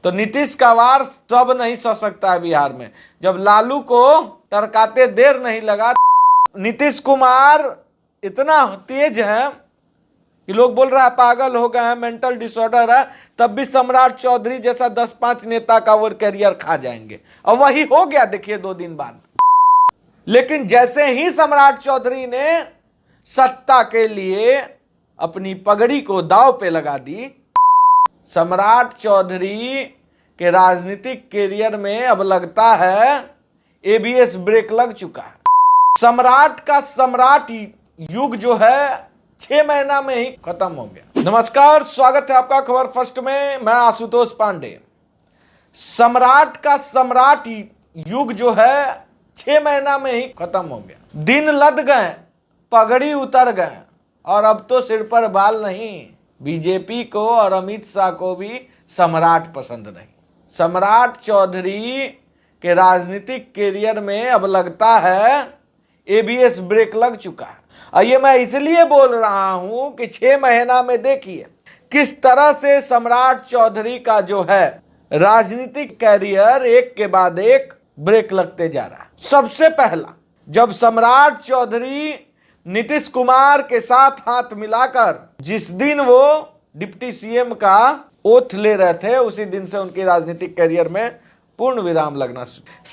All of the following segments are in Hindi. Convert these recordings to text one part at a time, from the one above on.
तो नीतीश का वार सब नहीं सह सकता है बिहार में। जब लालू को टरकाते देर नहीं लगा, नीतीश कुमार इतना तेज है कि लोग बोल रहा है पागल हो गए हैं, मेंटल डिसऑर्डर है, तब भी सम्राट चौधरी जैसा 10-5 नेता का वो कैरियर खा जाएंगे। और वही हो गया, देखिए 2 दिन बाद। लेकिन जैसे ही सम्राट चौधरी ने सत्ता के लिए अपनी पगड़ी को दांव पे लगा दी, सम्राट चौधरी के राजनीतिक कैरियर में अब लगता है एबीएस ब्रेक लग चुका है। सम्राट का सम्राट युग जो है 6 महीना में ही खत्म हो गया। नमस्कार, स्वागत है आपका खबर फर्स्ट में। मैं आशुतोष पांडे। सम्राट का सम्राट युग जो है 6 महीना में ही खत्म हो गया। दिन लद गए, पगड़ी उतर गए और अब तो सिर पर बाल नहीं। बीजेपी को और अमित शाह को भी सम्राट पसंद नहीं। सम्राट चौधरी के राजनीतिक कैरियर में अब लगता है एबीएस ब्रेक लग चुका है। और ये मैं इसलिए बोल रहा हूं कि 6 महीना में देखिए किस तरह से सम्राट चौधरी का जो है राजनीतिक कैरियर एक के बाद एक ब्रेक लगते जा रहा है। सबसे पहला, जब सम्राट चौधरी नीतीश कुमार के साथ हाथ मिलाकर जिस दिन वो डिप्टी सीएम का ओथ ले रहे थे, उसी दिन से उनके राजनीतिक कैरियर में पूर्ण विराम लगना।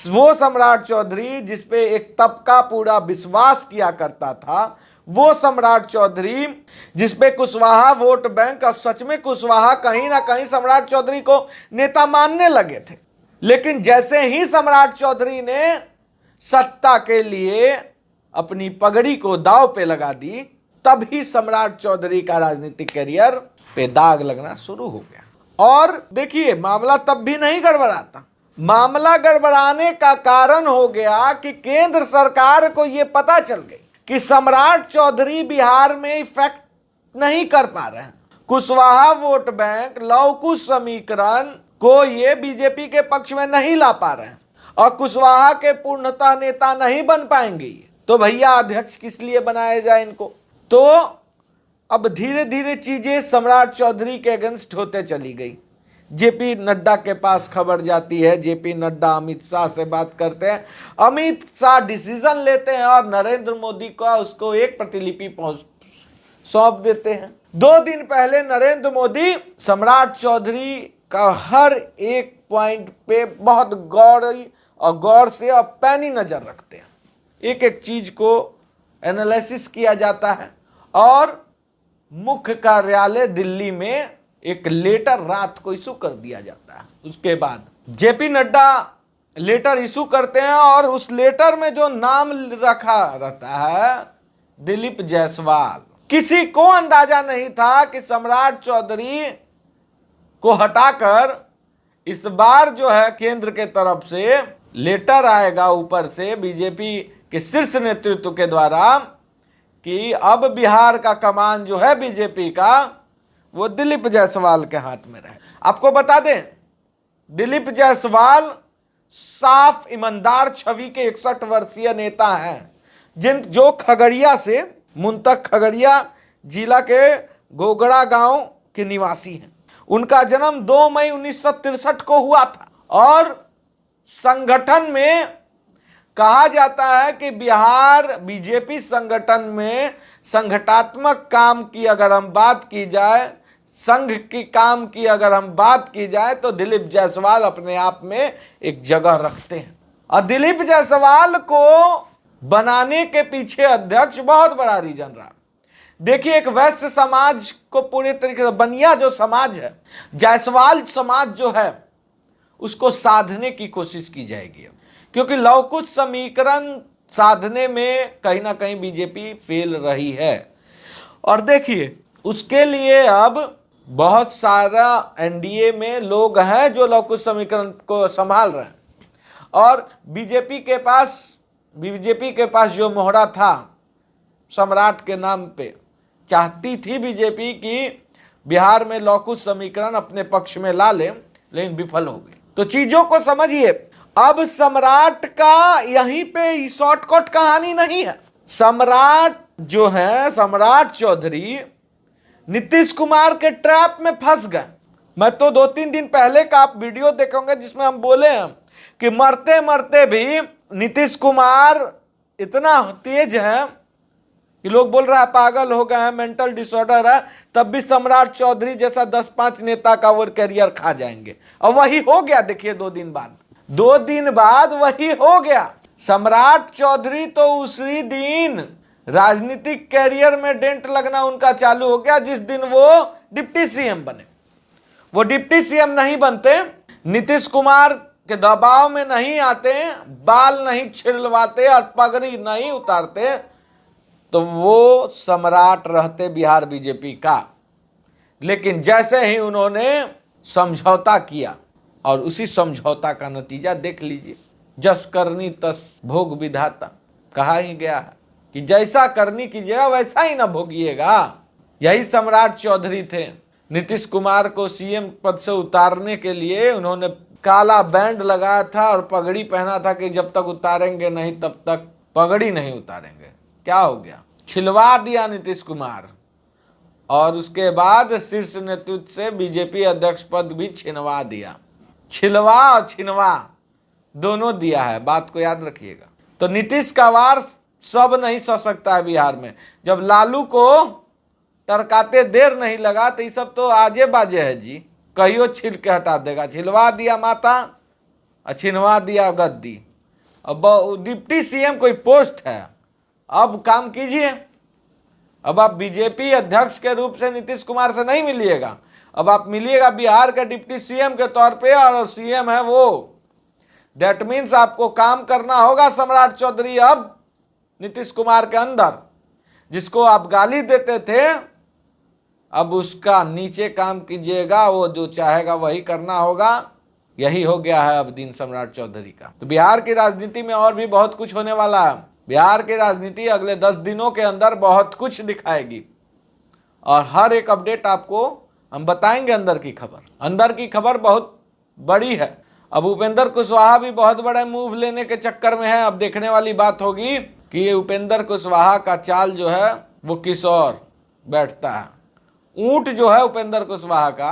वो सम्राट चौधरी जिसपे एक तबका पूरा विश्वास किया करता था, वो सम्राट चौधरी जिसपे कुशवाहा वोट बैंक, और सच में कुशवाहा कहीं ना कहीं सम्राट चौधरी को नेता मानने लगे थे। लेकिन जैसे ही सम्राट चौधरी ने सत्ता के लिए अपनी पगड़ी को दांव पे लगा दी, तभी सम्राट चौधरी का राजनीतिक कैरियर पे दाग लगना शुरू हो गया। और देखिए, मामला तब भी नहीं गड़बड़ाता। मामला गड़बड़ाने का कारण हो गया कि केंद्र सरकार को यह पता चल गई कि सम्राट चौधरी बिहार में इफेक्ट नहीं कर पा रहे हैं। कुशवाहा वोट बैंक, लवकुश समीकरण को ये बीजेपी के पक्ष में नहीं ला पा रहे हैं और कुशवाहा के पूर्णतः नेता नहीं बन पाएंगे। तो भैया अध्यक्ष किस लिए बनाया जाए इनको? तो अब धीरे धीरे चीजें सम्राट चौधरी के अगेंस्ट होते चली गई। जेपी नड्डा के पास खबर जाती है, जेपी नड्डा अमित शाह से बात करते हैं, अमित शाह डिसीजन लेते हैं और नरेंद्र मोदी को उसको एक प्रतिलिपि सौंप देते हैं। 2 दिन पहले नरेंद्र मोदी सम्राट चौधरी का हर एक पॉइंट पे बहुत गौर से और पैनी नजर रखते हैं। एक एक चीज को एनालिसिस किया जाता है और मुख्य कार्यालय दिल्ली में एक लेटर रात को इशू कर दिया जाता है। उसके बाद जेपी नड्डा लेटर इशू करते हैं और उस लेटर में जो नाम रखा रहता है दिलीप जायसवाल। किसी को अंदाजा नहीं था कि सम्राट चौधरी को हटाकर इस बार जो है केंद्र के तरफ से लेटर आएगा ऊपर से बीजेपी के शीर्ष नेतृत्व के द्वारा कि अब बिहार का कमान जो है बीजेपी का वो दिलीप जायसवाल के हाथ में रहे। आपको बता दें, दिलीप जायसवाल साफ ईमानदार छवि के 61 वर्षीय नेता हैं, जो खगड़िया से मुंतक खगड़िया जिला के गोगड़ा गांव के निवासी हैं। उनका जन्म 2 मई 1963 को हुआ था और संगठन में कहा जाता है कि बिहार बीजेपी संगठन में संगठनात्मक काम की अगर हम बात की जाए, संघ की काम की अगर हम बात की जाए, तो दिलीप जायसवाल अपने आप में एक जगह रखते हैं। और दिलीप जायसवाल को बनाने के पीछे अध्यक्ष बहुत बड़ा रीजन रहा। देखिए, एक वैश्य समाज को पूरे तरीके से, बनिया जो समाज है, जायसवाल समाज जो है, उसको साधने की कोशिश की जाएगी, क्योंकि लवकुश समीकरण साधने में कहीं ना कहीं बीजेपी फेल रही है। और देखिए, उसके लिए अब बहुत सारा एनडीए में लोग हैं जो लवकुश समीकरण को संभाल रहे हैं। और बीजेपी के पास जो मोहरा था सम्राट के नाम पे, चाहती थी बीजेपी कि बिहार में लवकुश समीकरण अपने पक्ष में ला ले, लेकिन विफल हो गई। तो चीजों को समझिए, अब सम्राट का यहीं पे शॉर्टकट कहानी नहीं है। सम्राट जो है, सम्राट चौधरी नीतीश कुमार के ट्रैप में फंस गए। मैं तो 2-3 दिन पहले का आप वीडियो देखोगे जिसमें हम बोले हैं कि मरते मरते भी नीतीश कुमार इतना तेज है कि लोग बोल रहा है पागल हो गए हैं, मेंटल डिसऑर्डर है, तब भी सम्राट चौधरी जैसा 10-5 नेता का वो कैरियर खा जाएंगे। और वही हो गया। देखिए 2 दिन बाद वही हो गया। सम्राट चौधरी तो उसी दिन राजनीतिक कैरियर में डेंट लगना उनका चालू हो गया जिस दिन वो डिप्टी सीएम बने। वो डिप्टी सीएम नहीं बनते, नीतीश कुमार के दबाव में नहीं आते, बाल नहीं छिलवाते और पगड़ी नहीं उतारते, तो वो सम्राट रहते बिहार बीजेपी का। लेकिन जैसे ही उन्होंने समझौता किया और उसी समझौता का नतीजा देख लीजिए। जस करनी तस भोग विधाता, कहा ही गया है कि जैसा करनी कीजिएगा वैसा ही ना भोगिएगा। यही सम्राट चौधरी थे। नीतीश कुमार को सीएम पद से उतारने के लिए उन्होंने काला बैंड लगाया था और पगड़ी पहना था कि जब तक उतारेंगे नहीं तब तक पगड़ी नहीं उतारेंगे। क्या हो गया? छिलवा दिया नीतीश कुमार। और उसके बाद शीर्ष नेतृत्व से बीजेपी अध्यक्ष पद भी छिनवा दिया। छिलवा और छिनवा दोनों दिया है, बात को याद रखिएगा। तो नीतीश का वार सब नहीं सह सकता है बिहार में। जब लालू को टरकाते देर नहीं लगा तो ये सब तो आजे बाजे है जी, कहियो छिल के हटा देगा। छिलवा दिया माता और छिनवा दिया गद्दी। अब डिप्टी सीएम कोई पोस्ट है, अब काम कीजिए। अब आप बीजेपी अध्यक्ष के रूप से नीतीश कुमार से नहीं मिलिएगा, अब आप मिलिएगा बिहार के डिप्टी सीएम के तौर पे, और सीएम है वो। दैट मीन्स आपको काम करना होगा सम्राट चौधरी अब नीतीश कुमार के अंदर। जिसको आप गाली देते थे अब उसका नीचे काम कीजिएगा, वो जो चाहेगा वही करना होगा। यही हो गया है अब दिन सम्राट चौधरी का। तो बिहार की राजनीति में और भी बहुत कुछ होने वाला है। बिहार की राजनीति अगले 10 दिनों के अंदर बहुत कुछ दिखाएगी और हर एक अपडेट आपको हम बताएंगे। अंदर की खबर बहुत बड़ी है। अब उपेंद्र कुशवाहा भी बहुत बड़ा मूव लेने के चक्कर में है। अब देखने वाली बात होगी कि ये उपेंद्र कुशवाहा का चाल जो है वो किस ओर बैठता है। ऊंट जो है उपेंद्र कुशवाहा का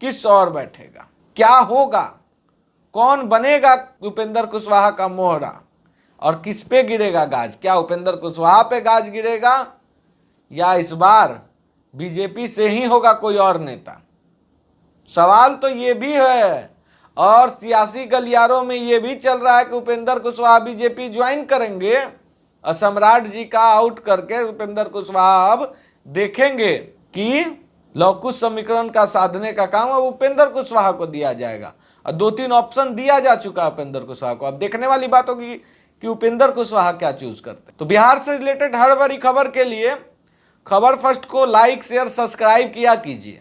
किस ओर बैठेगा, क्या होगा, कौन बनेगा उपेंद्र कुशवाहा का मोहरा और किस पे गिरेगा गाज? क्या उपेंद्र कुशवाहा पे गाज गिरेगा या इस बार बीजेपी से ही होगा कोई और नेता? सवाल तो ये भी है। और सियासी गलियारों में ये भी चल रहा है कि उपेंद्र कुशवाहा बीजेपी ज्वाइन करेंगे और सम्राट जी का आउट करके उपेंद्र कुशवाहा अब देखेंगे कि लवकुश समीकरण का साधने का काम अब उपेंद्र कुशवाहा को दिया जाएगा। और 2-3 ऑप्शन दिया जा चुका है उपेंद्र कुशवाहा को। अब देखने वाली बात होगी कि उपेंद्र कुशवाहा क्या चूज करते हैं। तो बिहार से रिलेटेड हर बड़ी खबर के लिए खबर फर्स्ट को लाइक शेयर सब्सक्राइब किया कीजिए।